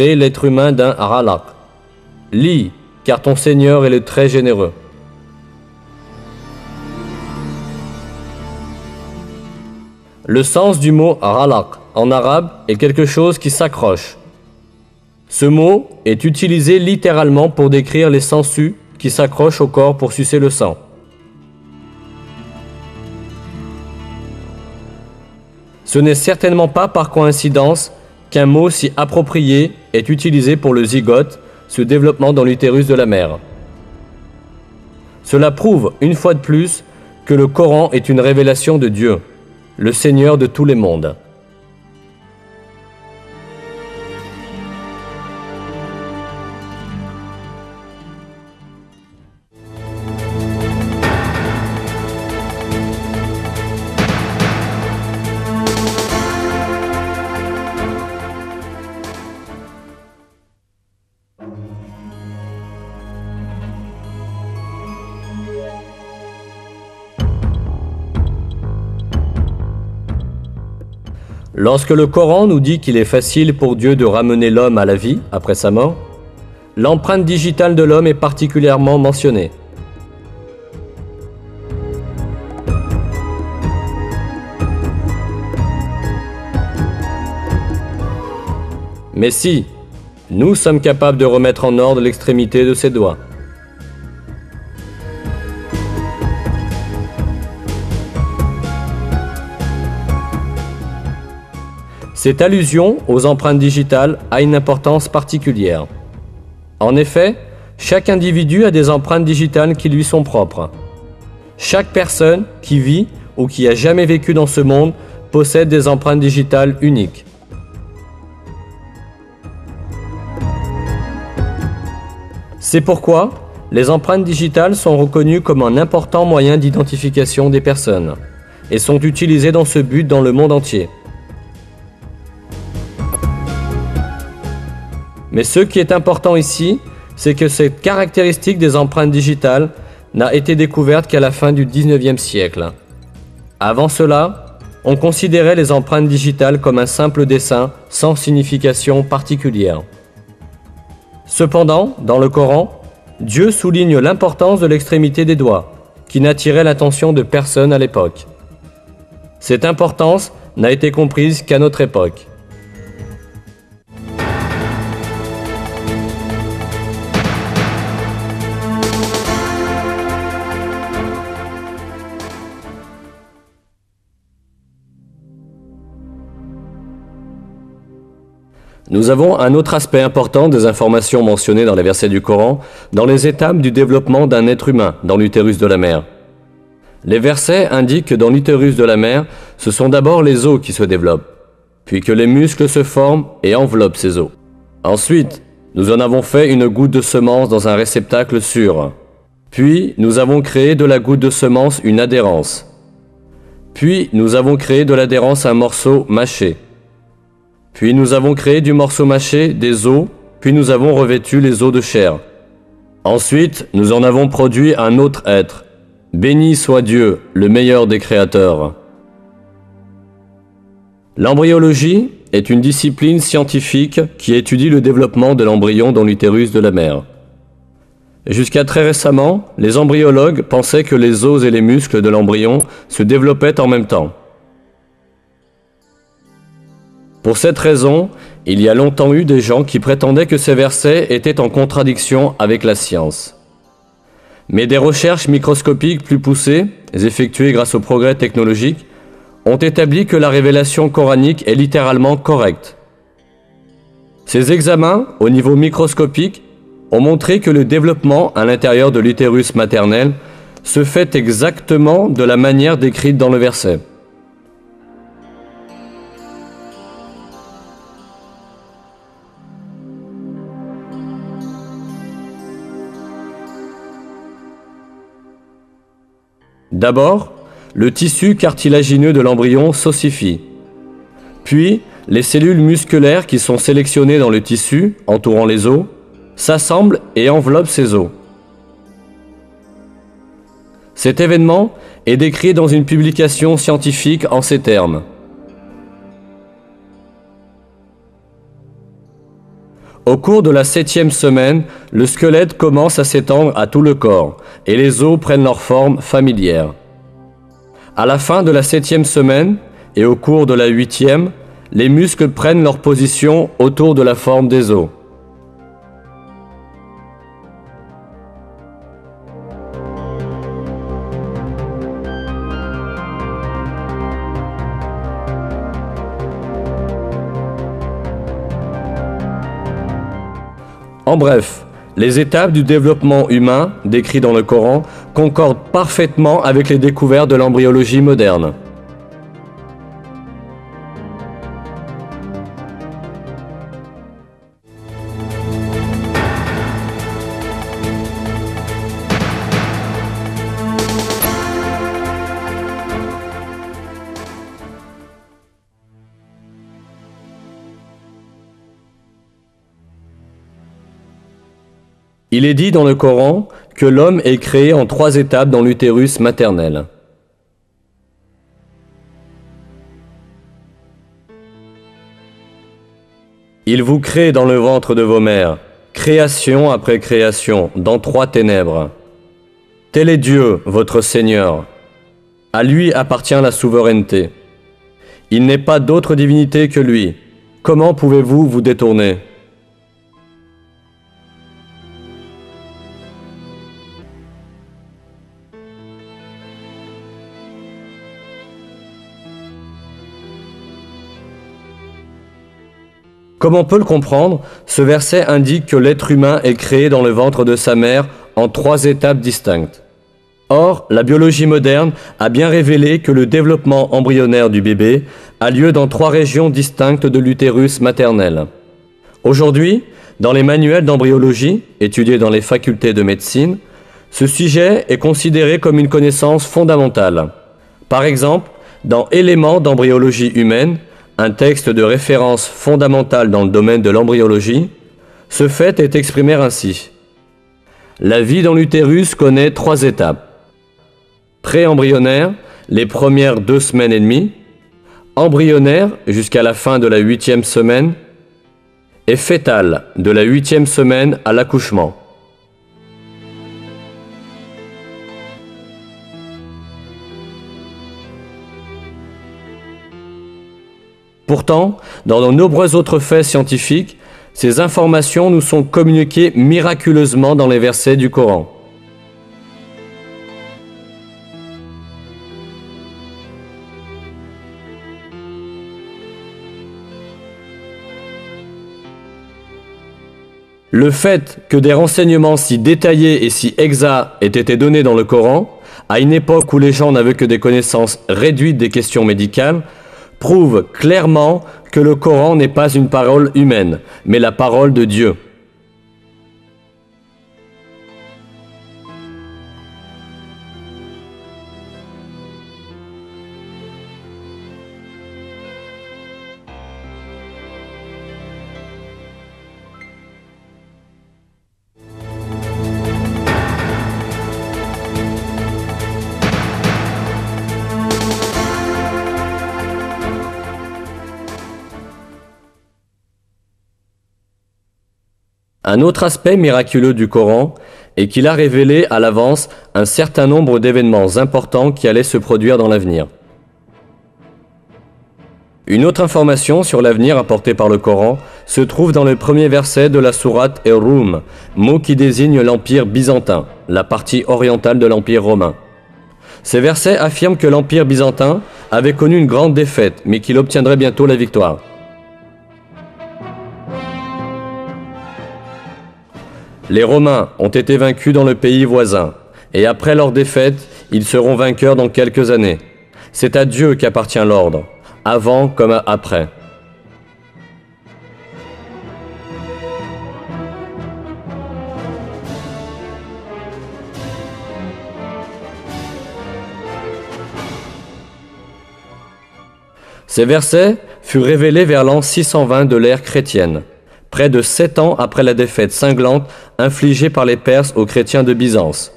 créé l'être humain d'un ralaq. Lis, car ton Seigneur est le très généreux. Le sens du mot ralaq en arabe est quelque chose qui s'accroche. Ce mot est utilisé littéralement pour décrire les sangsues qui s'accrochent au corps pour sucer le sang. Ce n'est certainement pas par coïncidence qu'un mot si approprié est utilisé pour le zygote, ce développement dans l'utérus de la mère. Cela prouve, une fois de plus, que le Coran est une révélation de Dieu, le Seigneur de tous les mondes. Lorsque le Coran nous dit qu'il est facile pour Dieu de ramener l'homme à la vie après sa mort, l'empreinte digitale de l'homme est particulièrement mentionnée. Mais si, nous sommes capables de remettre en ordre l'extrémité de ses doigts. Cette allusion aux empreintes digitales a une importance particulière. En effet, chaque individu a des empreintes digitales qui lui sont propres. Chaque personne qui vit ou qui a jamais vécu dans ce monde possède des empreintes digitales uniques. C'est pourquoi les empreintes digitales sont reconnues comme un important moyen d'identification des personnes et sont utilisées dans ce but dans le monde entier. Mais ce qui est important ici, c'est que cette caractéristique des empreintes digitales n'a été découverte qu'à la fin du 19e siècle. Avant cela, on considérait les empreintes digitales comme un simple dessin sans signification particulière. Cependant, dans le Coran, Dieu souligne l'importance de l'extrémité des doigts, qui n'attirait l'attention de personne à l'époque. Cette importance n'a été comprise qu'à notre époque. Nous avons un autre aspect important des informations mentionnées dans les versets du Coran, dans les étapes du développement d'un être humain dans l'utérus de la mère. Les versets indiquent que dans l'utérus de la mère, ce sont d'abord les os qui se développent, puis que les muscles se forment et enveloppent ces os. Ensuite, nous en avons fait une goutte de semence dans un réceptacle sûr. Puis, nous avons créé de la goutte de semence une adhérence. Puis, nous avons créé de l'adhérence un morceau mâché. Puis nous avons créé du morceau mâché des os, puis nous avons revêtu les os de chair. Ensuite, nous en avons produit un autre être. Béni soit Dieu, le meilleur des créateurs. L'embryologie est une discipline scientifique qui étudie le développement de l'embryon dans l'utérus de la mère. Jusqu'à très récemment, les embryologues pensaient que les os et les muscles de l'embryon se développaient en même temps. Pour cette raison, il y a longtemps eu des gens qui prétendaient que ces versets étaient en contradiction avec la science. Mais des recherches microscopiques plus poussées, effectuées grâce au progrès technologique, ont établi que la révélation coranique est littéralement correcte. Ces examens, au niveau microscopique, ont montré que le développement à l'intérieur de l'utérus maternel se fait exactement de la manière décrite dans le verset. D'abord, le tissu cartilagineux de l'embryon s'ossifie. Puis, les cellules musculaires qui sont sélectionnées dans le tissu, entourant les os, s'assemblent et enveloppent ces os. Cet événement est décrit dans une publication scientifique en ces termes. Au cours de la 7e semaine, le squelette commence à s'étendre à tout le corps et les os prennent leur forme familière. À la fin de la 7e semaine et au cours de la 8e, les muscles prennent leur position autour de la forme des os. En bref, les étapes du développement humain, décrites dans le Coran, concordent parfaitement avec les découvertes de l'embryologie moderne. Il est dit dans le Coran que l'homme est créé en 3 étapes dans l'utérus maternel. Il vous crée dans le ventre de vos mères, création après création, dans 3 ténèbres. Tel est Dieu, votre Seigneur. À lui appartient la souveraineté. Il n'est pas d'autre divinité que lui. Comment pouvez-vous vous détourner ? Comme on peut le comprendre, ce verset indique que l'être humain est créé dans le ventre de sa mère en 3 étapes distinctes. Or, la biologie moderne a bien révélé que le développement embryonnaire du bébé a lieu dans 3 régions distinctes de l'utérus maternel. Aujourd'hui, dans les manuels d'embryologie, étudiés dans les facultés de médecine, ce sujet est considéré comme une connaissance fondamentale. Par exemple, dans Éléments d'embryologie humaine, un texte de référence fondamental dans le domaine de l'embryologie, ce fait est exprimé ainsi. La vie dans l'utérus connaît 3 étapes. Pré-embryonnaire, les premières 2 semaines et demie, embryonnaire jusqu'à la fin de la 8e semaine, et fœtale de la 8e semaine à l'accouchement. Pourtant, dans de nombreux autres faits scientifiques, ces informations nous sont communiquées miraculeusement dans les versets du Coran. Le fait que des renseignements si détaillés et si exacts aient été donnés dans le Coran, à une époque où les gens n'avaient que des connaissances réduites des questions médicales, prouve clairement que le Coran n'est pas une parole humaine, mais la parole de Dieu. Un autre aspect miraculeux du Coran est qu'il a révélé à l'avance un certain nombre d'événements importants qui allaient se produire dans l'avenir. Une autre information sur l'avenir apportée par le Coran se trouve dans le premier verset de la sourate Ar-Rum, mot qui désigne l'Empire byzantin, la partie orientale de l'Empire romain. Ces versets affirment que l'Empire byzantin avait connu une grande défaite, mais qu'il obtiendrait bientôt la victoire. Les Romains ont été vaincus dans le pays voisin, et après leur défaite, ils seront vainqueurs dans quelques années. C'est à Dieu qu'appartient l'ordre, avant comme après. Ces versets furent révélés vers l'an 620 de l'ère chrétienne, près de 7 ans après la défaite cinglante infligée par les Perses aux chrétiens de Byzance.